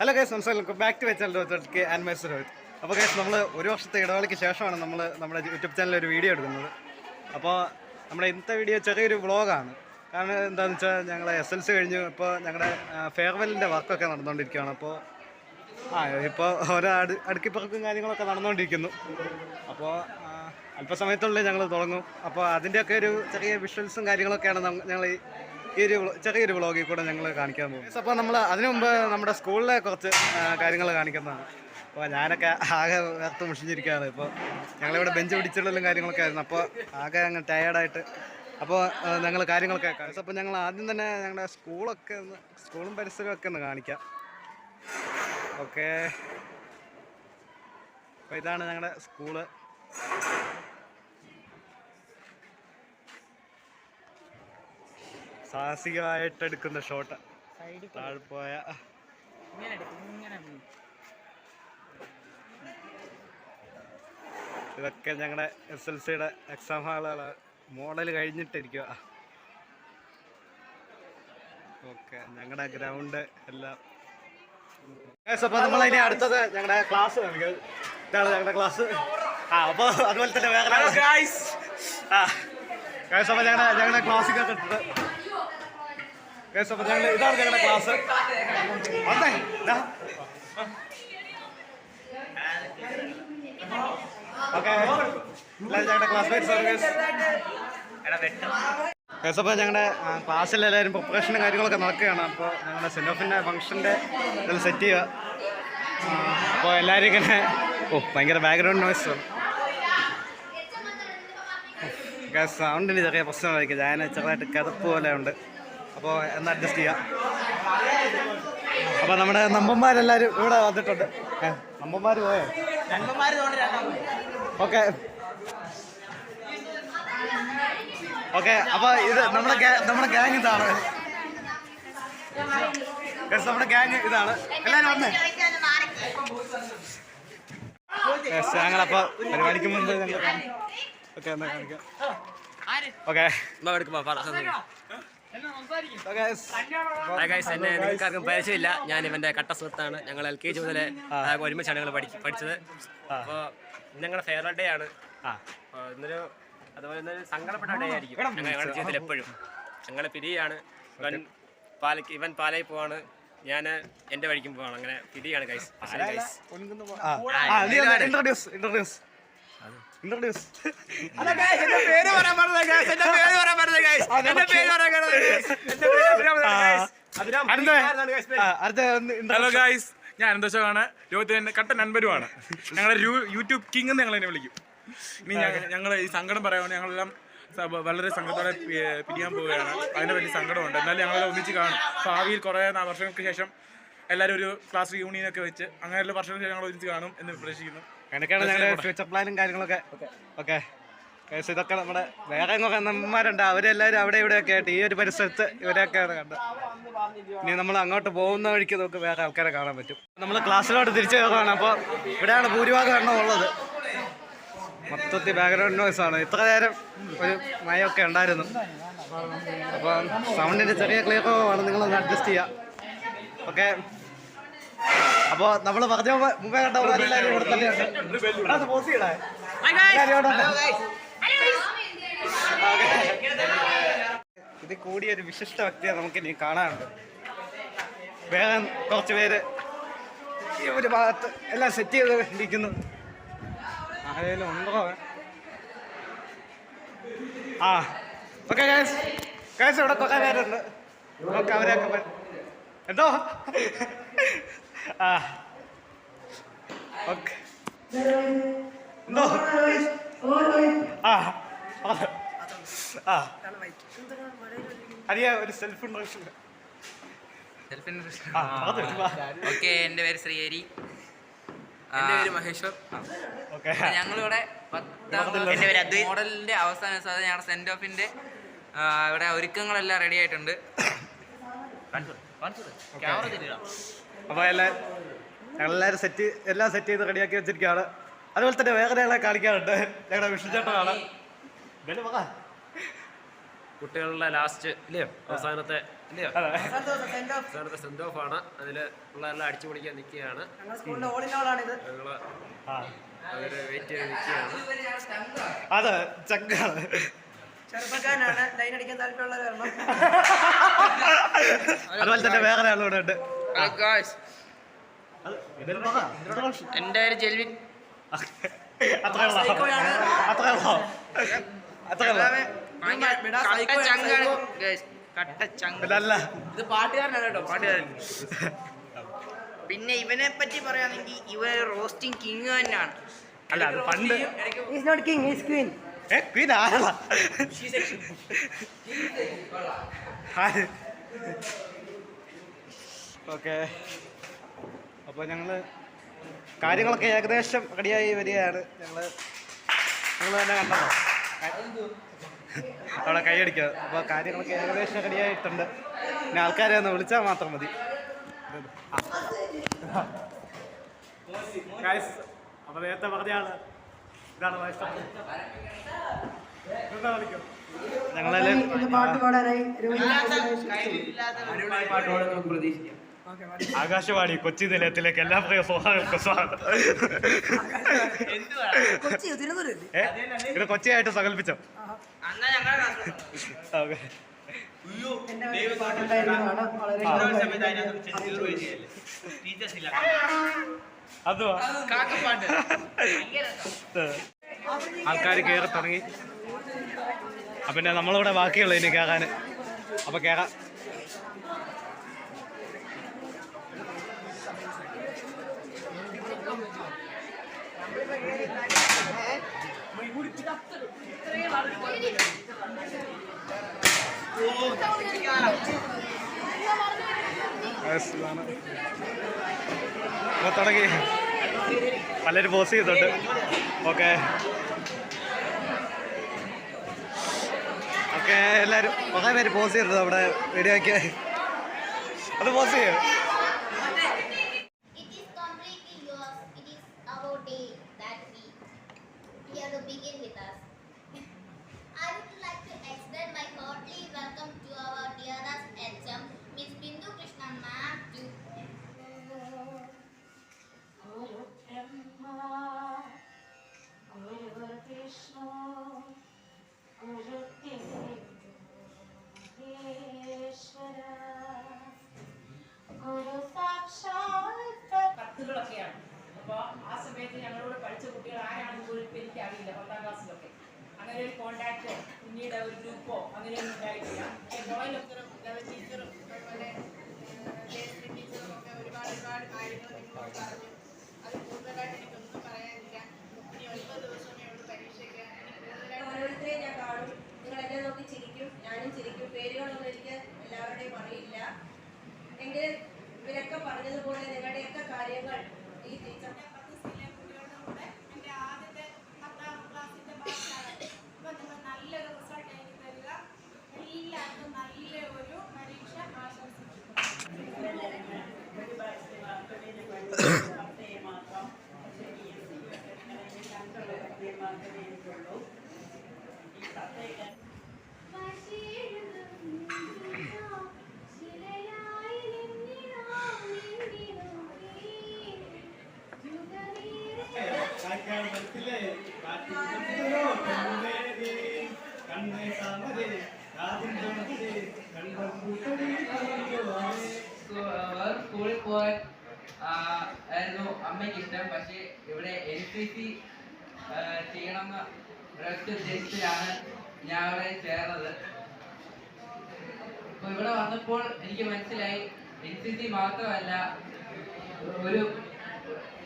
Hello guys, നമസ്കാരം. Back to my channel ആൻമേഴ്സ് രോഹിത്. അപ്പോൾ ഗൈസ്, നമ്മൾ ഒരു വർഷത്തെ ഇടവേളയ്ക്ക് ശേഷമാണ് നമ്മൾ നമ്മുടെ യൂട്യൂബ് ചാനലിൽ ഒരു വീഡിയോ എടുക്കുന്നത്. അപ്പോൾ നമ്മുടെ ഇന്നത്തെ വീഡിയോ ചെറിയൊരു വ്ളോഗാണ്. കാരണം എന്താണെന്ന് വെച്ചാൽ ഞങ്ങൾ SLC കഴിഞ്ഞു. ഇപ്പോൾ ഞങ്ങളുടെ ഫെയർവെല്ലിൻ്റെ വർക്കൊക്കെ നടന്നുകൊണ്ടിരിക്കുകയാണ്. അപ്പോൾ ഇപ്പോൾ ഓരോ അടുക്കിപ്പറക്കും കാര്യങ്ങളൊക്കെ നടന്നുകൊണ്ടിരിക്കുന്നു. അപ്പോൾ അല്പസമയത്തുള്ളിൽ ഞങ്ങൾ തുടങ്ങും. അപ്പോൾ അതിൻ്റെയൊക്കെ ഒരു ചെറിയ വിഷ്വൽസും കാര്യങ്ങളൊക്കെയാണ് ഞങ്ങൾ ഈ ഒരു ചെറിയൊരു വ്ളോഗിൽ കൂടെ ഞങ്ങൾ കാണിക്കാൻ പോകും. അപ്പോൾ നമ്മൾ അതിനു മുമ്പ് നമ്മുടെ സ്കൂളിലെ കുറച്ച് കാര്യങ്ങൾ കാണിക്കുന്നതാണ്. അപ്പോൾ ഞാനൊക്കെ ആകെ വേർത്ത് മുഷിഞ്ഞിരിക്കുകയാണ്. ഇപ്പോൾ ഞങ്ങളിവിടെ ബെഞ്ച് പിടിച്ചുള്ളതും കാര്യങ്ങളൊക്കെ ആയിരുന്നു. അപ്പോൾ ആകെ അങ്ങ് ടയേർഡായിട്ട് അപ്പോൾ ഞങ്ങൾ കാര്യങ്ങളൊക്കെ കാണിച്ചു. അപ്പോൾ ഞങ്ങൾ ആദ്യം തന്നെ ഞങ്ങളുടെ സ്കൂളും പരിസരവും ഒക്കെ ഒന്ന് കാണിക്കാം. ഓക്കെ, അപ്പോൾ ഇതാണ് ഞങ്ങളുടെ സ്കൂള്. സാഹസികമായിട്ട് എടുക്കുന്ന ഷോട്ട് താഴെ പോയ ഇതൊക്കെ ഞങ്ങളുടെ SLCയുടെ എക്സാം ഹാളുകൾ മോഡൽ കഴിഞ്ഞിട്ടിരിക്കുക. ഓക്കെ, ഞങ്ങളുടെ ഗ്രൗണ്ട് എല്ലാം. അപ്പോൾ നമ്മളതിന് അടുത്തത് ഞങ്ങളുടെ ക്ലാസ് കാണിക്കാം. ഇതാണ് ഞങ്ങളുടെ ക്ലാസ്. അപ്പോൾ അതുപോലെ തന്നെ വേറെ അപ്പോൾ ഞങ്ങളുടെ ക്ലാസ്സിലൊക്കെ ഇട്ടത്. അപ്പോൾ ഇതാണ് ഞങ്ങളുടെ ക്ലാസ്. ഓക്കെ, ഞങ്ങളുടെ ക്ലാസ്മേറ്റ്സ്. അപ്പോൾ ഞങ്ങളുടെ ക്ലാസ്സിലെല്ലാവരും പ്രിപ്പറേഷനും കാര്യങ്ങളൊക്കെ നടക്കുകയാണ്. അപ്പോൾ ഞങ്ങളുടെ സെൻഡ് ഓഫിൻ്റെ ഫംഗ്ഷൻ്റെ ഇതെല്ലാം സെറ്റ് ചെയ്യുക. അപ്പോൾ എല്ലാവരും ഇങ്ങനെ ഭയങ്കര ബാക്ക്ഗ്രൗണ്ട് നോയ്സ്. സൗണ്ടിന് ചെറിയ പ്രശ്നമായിരിക്കും. ഞാൻ ചെറുതായിട്ട് കിതപ്പ് പോലെ ഉണ്ട്. അപ്പോൾ എന്ന് അഡ്ജസ്റ്റ് ചെയ്യാം. അപ്പോൾ നമ്മുടെ നമ്പന്മാരെല്ലാവരും ഇവിടെ വന്നിട്ടുണ്ട്. നമ്പന്മാർ പോയോ? ഓക്കെ ഓക്കെ അപ്പോൾ ഇത് നമ്മുടെ ഗ്യാങ് ഇതാണ്. നമ്മുടെ ഗ്യാങ് ഇതാണ്. എല്ലാവരും വന്നേ. ഞങ്ങളപ്പോൾ പരിപാടിക്ക് മുമ്പ് ഓക്കെ എന്നാ കാണിക്കാം. ഓക്കെ, എന്നെ നിങ്ങൾക്കാർക്കും പരിചയമില്ല. ഞാൻ ഇവന്റെ കട്ട സുഹൃത്താണ്. ഞങ്ങൾ LKG മുതലേ ഒരുമിച്ചാണ് ഞങ്ങൾ പഠിച്ചത്. അപ്പോൾ ഞങ്ങളുടെ ഫെയർവെൽ ഡേ ആണ്. അതുപോലെ ഇന്നൊരു സങ്കടപ്പെട്ട ഡേ ആയിരിക്കും ഞങ്ങളുടെ ജീവിതത്തിൽ എപ്പോഴും. ഞങ്ങൾ പിരിയാണ്. ഇവൻ പാലയിൽ പോവാണ്, ഞാൻ എൻ്റെ വഴിക്കും പോവാണ്. അങ്ങനെ പിരിയാണ് ഗൈസ്. ഹലോ ഗൈസ്, ഞാൻ എന്തോച്ചാണ് രോഹിത്തിന്റെ കട്ട നൻപരുമാണ്. ഞങ്ങളുടെ യൂട്യൂബ് കിങ് എന്ന് ഞങ്ങൾ എന്നെ വിളിക്കും. ഇനി ഞങ്ങൾ ഈ സങ്കടം പറയാൻ ഞങ്ങളെല്ലാം വളരെ സങ്കടത്തോടെ പിരിയാൻ പോവുകയാണ്. അതിന് വലിയ സങ്കടമുണ്ട്. എന്നാലും ഞങ്ങളെല്ലാം ഒന്നിച്ച് കാണും. ഭാവിയിൽ കുറേ വർഷങ്ങൾക്ക് ശേഷം എല്ലാവരും ഒരു ക്ലാസ് യൂണിയനൊക്കെ വെച്ച് അങ്ങനെയുള്ള വർഷങ്ങൾക്ക് ശേഷം ഞങ്ങൾ ഒന്നിച്ച് കാണും എന്ന് പ്രതീക്ഷിക്കുന്നു. അങ്ങനെയൊക്കെയാണ് ഞങ്ങളുടെ ഫ്യൂച്ചർ പ്ലാനും കാര്യങ്ങളൊക്കെ. ഓക്കെ, ഇതൊക്കെ നമ്മുടെ വേറെ നമ്മന്മാരുണ്ട്. അവരെല്ലാവരും അവിടെ ഇവിടെയൊക്കെ ആയിട്ട് ഈ ഒരു പരിസരത്ത് ഇവരെയൊക്കെയാണ് കണ്ടത്. ഇനി നമ്മൾ അങ്ങോട്ട് പോകുന്ന വഴിക്ക് നമുക്ക് വേറെ ആൾക്കാരെ കാണാൻ പറ്റും. നമ്മൾ ക്ലാസ്സിലോട്ട് തിരിച്ചു കയറുകയാണ്. അപ്പോൾ ഇവിടെയാണ് ഭൂരിഭാഗം എണ്ണം ഉള്ളത്. മൊത്തത്തിൽ ബാക്ക്ഗ്രൗണ്ട് നോയ്സ് ആണ്. ഇത്ര നേരം ഒരു മയമൊക്കെ ഉണ്ടായിരുന്നു. അപ്പോൾ സൗണ്ടിൻ്റെ ചെറിയ ക്ലിയർ കുറവാണ്. നിങ്ങളൊന്ന് അഡ്ജസ്റ്റ് ചെയ്യുക. ഓക്കെ, അപ്പോൾ നമ്മൾ പറഞ്ഞ മുമ്പേ കണ്ട എല്ലാവരും ഇവിടെ തന്നെയുണ്ട്. ഇത് കൂടിയൊരു വിശിഷ്ട വ്യക്തിയെ നമുക്കിനി കാണാനുണ്ട്. വേറെ കുറച്ച് പേര് ഈ ഒരു ഭാഗത്ത് എല്ലാം സെറ്റ് ചെയ്ത് ഇരിക്കുന്നു. ആരെങ്കിലും ഉണ്ടോ? ഓക്കെ ഗൈസ്, ഇവിടെ കുറേ പേരുണ്ട്. നമുക്ക് അവരെയൊക്കെ എന്തോ ഓക്കെ എന്തോ അറിയ ഒരു സെൽഫ് ഇൻട്രൊഡക്ഷൻ. ഓക്കെ, എൻ്റെ പേര് ശ്രീഹരി. എൻ്റെ പേര് മഹേശ്വർ. ഞങ്ങളിവിടെ മോഡലിന്റെ അവസാന ദിവസം ഞങ്ങളുടെ സെൻഡ് ഓഫിന്റെ ഇവിടെ ഒരുക്കങ്ങളെല്ലാം റെഡി ആയിട്ടുണ്ട്. അപ്പോൾ ഞങ്ങളെല്ലാവരും എല്ലാം സെറ്റ് ചെയ്ത് റെഡിയാക്കി വെച്ചിരിക്കുകയാണ്. അതുപോലെ തന്നെ വേറെ ഞങ്ങളെ കാണിക്കാറുണ്ട്. ഞങ്ങളുടെ വിഷ്ണു ചേട്ടനാണ്. കുട്ടികളുടെ ലാസ്റ്റ് ഇല്ലയോ അവസാനത്തെ ഇല്ലയോ അവസാനത്തെ സെൻഡ് ഓഫ് ആണ്. അതിൽ പിള്ളേരെല്ലാം അടിച്ചു പൊളിക്കാൻ നിൽക്കുകയാണ്. ഞങ്ങള് അവര് വെയിറ്റ് ചെയ്ത് നിൽക്കുകയാണ്. അതെ ചക്കാണ് ചെറുപ്പക്കാരനാണ്, ലൈൻ അടിക്കാൻ താല്പര്യമുള്ള കാരണം. അതുപോലെ തന്നെ വേറെ ആളോട് ഉണ്ട്. എൻ്റെ പേര് ജെൽവിൻ. ഇത് പാട്ടുകാരനാണ് കേട്ടോ, പാട്ടുകാരൻ. പിന്നെ ഇവനെ പറ്റി പറയുകയാണെങ്കിൽ ഇവൻ റോസ്റ്റിംഗ് കിങ് തന്നെയാണ്. അല്ല അത് പണ്ട് He's not king, he's queen. Queen ആളാ. ഓക്കെ, അപ്പോൾ ഞങ്ങൾ കാര്യങ്ങളൊക്കെ ഏകദേശം റെഡിയായി വരികയാണ്. ഞങ്ങൾ തന്നെ കണ്ടോ അവിടെ കൈയടിക്കുക. അപ്പോൾ കാര്യങ്ങളൊക്കെ ഏകദേശം റെഡിയായിട്ടുണ്ട്. പിന്നെ ആൾക്കാരെ ഒന്ന് വിളിച്ചാൽ മാത്രം മതി. അപ്പോൾ നേരത്തെ പറഞ്ഞാണ് ഇതാണ് ഞങ്ങളെല്ലാം പാട്ട് പാടാനായി ആകാശവാണി കൊച്ചി നിലയത്തിലേക്ക് എല്ലാ പ്രിയ സ്വാഗതം. ഇത് കൊച്ചിയായിട്ട് സങ്കല്പിച്ചോ? ഓക്കെ, അതുവാ ആൾക്കാർ കയറി തുടങ്ങി. പിന്നെ നമ്മളിവിടെ ബാക്കിയുള്ളൂ ഇനി കയറാൻ. അപ്പോൾ കയറാം. അപ്പോൾ തുടങ്ങി. പലരും പോസ് ചെയ്തിട്ടുണ്ട്. ഓക്കെ ഓക്കെ, എല്ലാവരും കുറേ പേര് പോസ് ചെയ്തിട്ടുണ്ട് അവിടെ വീഡിയോയ്ക്ക്. അത് പോസ് ചെയ്യും. It is completely yours. It is our day that we are to begin with us. I would like to extend my hearty welcome to our dearest HM, Miss Bindu Krishnan ma'am. കത്തുകളൊക്കെയാണ്. അപ്പോൾ ആ സമയത്ത് ഞങ്ങളോട് പഠിച്ച കുട്ടികൾ ആരാണെന്ന് പോലും എനിക്കറിയില്ല. 10ാം ക്ലാസ്സിലൊക്കെ അങ്ങനെ ഒരു കോണ്ടാക്റ്റോ പിന്നീട് ഒരു ഗ്രൂപ്പോ അങ്ങനെയൊന്നും ഉണ്ടായിട്ടില്ല. ടീച്ചറും അതുപോലെ ടീച്ചറും ഒക്കെ ഒരുപാട് കാര്യങ്ങൾ നിങ്ങളോട് പറഞ്ഞു. അത് കൂടുതലായിട്ട് എനിക്കൊന്നും പറയാനില്ല. ഇനി 9 ദിവസമേ ഉള്ളൂ പരീക്ഷയ്ക്ക്. ഓരോരുത്തരെയും ഞാൻ കാണും, നിങ്ങൾ എന്നെ നോക്കി ചിരിക്കും, ഞാനും ചിരിക്കും. പേരുകളൊന്നും എനിക്ക് എല്ലാവരുടെയും അറിയില്ല. എങ്കിലും ഇവരൊക്കെ പറഞ്ഞതുപോലെ നിങ്ങളുടെയൊക്കെ കാര്യങ്ങൾ ഈ ടീച്ചർ കുട്ടികളുടെ കൂടെ എൻ്റെ ആദ്യത്തെ 10ാം ക്ലാസ്സിൻ്റെ ബാച്ചാണ്. ഇപ്പം നിങ്ങൾ നല്ലൊരു റിസൾട്ട് എനിക്ക് തരിക. എല്ലാവർക്കും നല്ല ഒരു പരീക്ഷ സ്കൂളിൽ പോകാൻ ആയിരുന്നു അമ്മയ്ക്ക് ഇഷ്ടം. പക്ഷേ ഇവിടെ NCC ചെയ്യണമെന്ന ഒരൊറ്റ ഉദ്ദേശത്തിലാണ് ഞാൻ അവിടെ ചേർന്നത്. അപ്പോൾ ഇവിടെ വന്നപ്പോൾ എനിക്ക് മനസ്സിലായി NCC മാത്രമല്ല,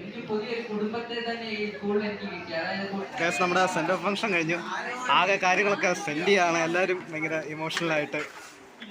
എനിക്ക് പുതിയൊരു കുടുംബത്തെ തന്നെ ഈ സ്കൂളിൽ എനിക്ക് കിട്ടി. അതായത് നമ്മുടെ സെൻഡ് ഓഫ് ഫംഗ്ഷൻ കഴിഞ്ഞു. ആകെ കാര്യങ്ങളൊക്കെ സെൻഡിയാണ്. എല്ലാവരും ഭയങ്കര ഇമോഷണലായിട്ട്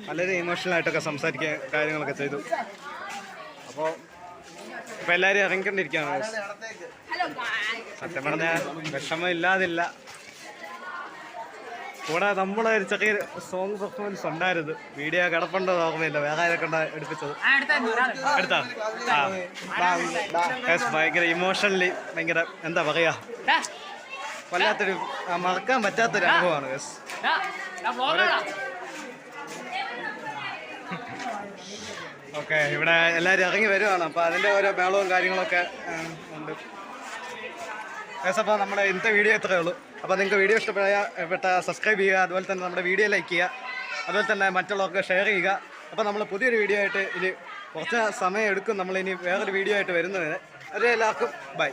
വളരെ ഇമോഷണലായിട്ടൊക്കെ സംസാരിക്കുക കാര്യങ്ങളൊക്കെ ചെയ്തു. അപ്പോൾ ഇപ്പം എല്ലാവരും ഇറങ്ങിക്കൊണ്ടിരിക്കുകയാണ്. സത്യം പറഞ്ഞാൽ വിഷമം ഇല്ലാതില്ല. കൂടെ നമ്മളൊരു ചെറിയ സോങ് പെർഫോമൻസ് ഉണ്ടായിരുന്നു. വീഡിയോ കിടപ്പുണ്ടോ ഓർമ്മയില്ല, വേറെ ആരൊക്കെ എടുപ്പിച്ചത് എടുത്താ. ഭയങ്കര ഇമോഷണലി ഭയങ്കര എന്താ പറയുക, വല്ലാത്തൊരു മറക്കാൻ പറ്റാത്തൊരു അനുഭവമാണ്. ഓക്കെ, ഇവിടെ എല്ലാവരും ഇറങ്ങി വരുവാണ്. അപ്പോൾ അതിൻ്റെ ഓരോ മേളവും കാര്യങ്ങളൊക്കെ ഉണ്ട്. അപ്പോൾ നമ്മുടെ ഇന്നത്തെ വീഡിയോ ഇത്രയേ ഉള്ളൂ. അപ്പോൾ നിങ്ങൾക്ക് വീഡിയോ ഇഷ്ടപ്പെട്ട സബ്സ്ക്രൈബ് ചെയ്യുക, അതുപോലെ തന്നെ നമ്മുടെ വീഡിയോ ലൈക്ക് ചെയ്യുക, അതുപോലെ തന്നെ മറ്റുള്ളവർക്ക് ഷെയർ ചെയ്യുക. അപ്പോൾ നമ്മൾ പുതിയൊരു വീഡിയോ ആയിട്ട് ഇനി കുറച്ച് സമയം എടുക്കും നമ്മളിനി വേറൊരു വീഡിയോ ആയിട്ട് വരുന്നതിന്. എല്ലാവർക്കും ബൈ.